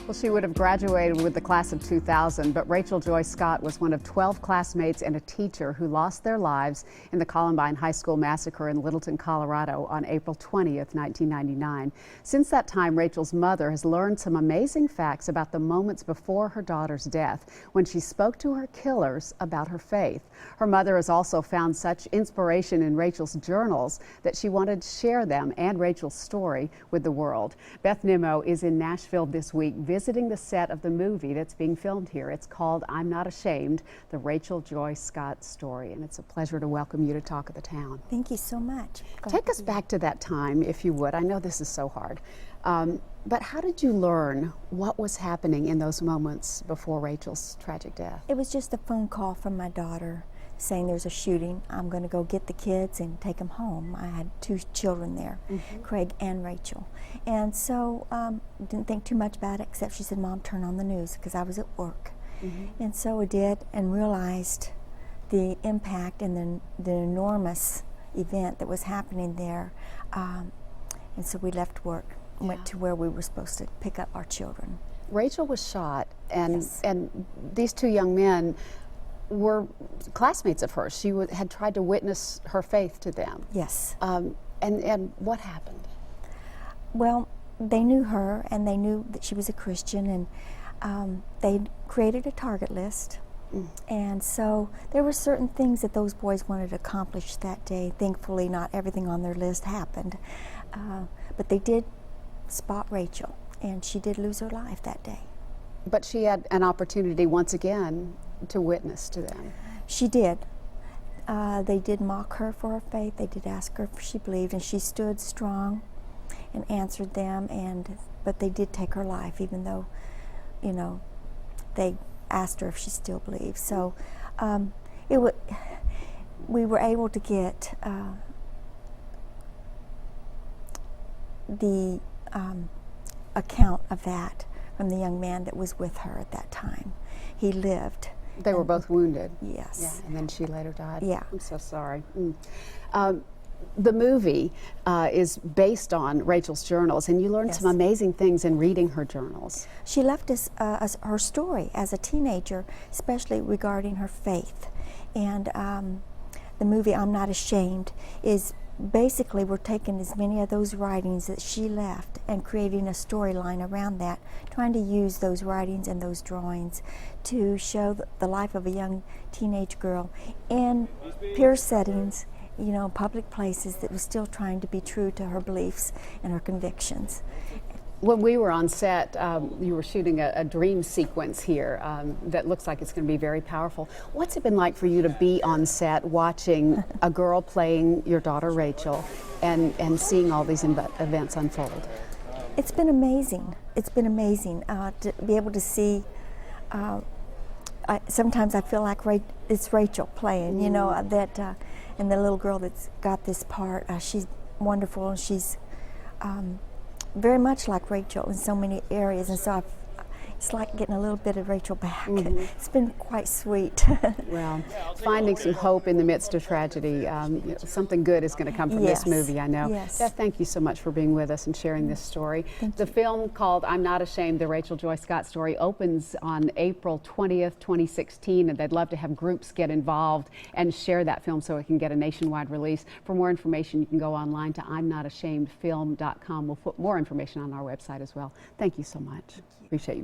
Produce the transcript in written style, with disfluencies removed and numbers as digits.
Well, she would have graduated with the class of 2000, but Rachel Joy Scott was one of 12 classmates and a teacher who lost their lives in the Columbine High School massacre in Littleton, Colorado on April 20th, 1999. Since that time, Rachel's mother has learned some amazing facts about the moments before her daughter's death when she spoke to her killers about her faith. Her mother has also found such inspiration in Rachel's journals that she wanted to share them and Rachel's story with the world. Beth Nimmo is in Nashville this week visiting the set of the movie that's being filmed here. It's called I'm Not Ashamed, the Rachel Joy Scott story. And it's a pleasure to welcome you to Talk of the Town. Thank you so much. Take us back to that time, if you would. I know this is so hard. But how did you learn what was happening in those moments before Rachel's tragic death? It was just a phone call from my daughter saying there's a shooting. I'm going to go get the kids and take them home. I had two children there, Craig and Rachel. And so didn't think too much about it, except she said, Mom, turn on the news, because I was at work. And so I did, and realized the impact and the enormous event that was happening there. And so we left work and went to where we were supposed to pick up our children. Rachel was shot, and, Yes. and these two young men were classmates of hers. She had tried to witness her faith to them. Yes. And what happened? Well, they knew her, and they knew that she was a Christian, and they created a target list. And so there were certain things that those boys wanted to accomplish that day. Thankfully, not everything on their list happened. But they did spot Rachel, and she did lose her life that day. But she had an opportunity once again to witness to them. She did. They did mock her for her faith. They did ask her if she believed, and she stood strong and answered them. But they did take her life, even though, you know, they asked her if she still believed. So we were able to get the account of that from the young man that was with her at that time. He lived. They were both wounded. Yes. Yeah, and then she later died. Yeah. I'm so sorry. The movie is based on Rachel's journals, and you learned Yes. some amazing things in reading her journals. She left us her story as a teenager, especially regarding her faith. And the movie I'm Not Ashamed is basically, we're taking as many of those writings that she left and creating a storyline around that, trying to use those writings and those drawings to show the life of a young teenage girl in peer settings, you know, public places, that was still trying to be true to her beliefs and her convictions. When we were on set, you were shooting a dream sequence here that looks like it's going to be very powerful. What's it been like for you to be on set watching a girl playing your daughter Rachel and seeing all these events unfold? It's been amazing. It's been amazing to be able to see. Sometimes I feel like it's Rachel playing, you know, and the little girl that's got this part, she's wonderful, and she's very much like Rachel in so many areas, and so it's like getting a little bit of Rachel back. It's been quite sweet. Well, finding some hope in the midst of tragedy, you know, something good is going to come from this movie, I know. Yes. Beth, thank you so much for being with us and sharing this story. The film called I'm Not Ashamed, the Rachel Joy Scott story, opens on April 20th, 2016, and they'd love to have groups get involved and share that film so it can get a nationwide release. For more information, you can go online to I'mNotAshamedFilm.com. We'll put more information on our website as well. Thank you so much. Appreciate you.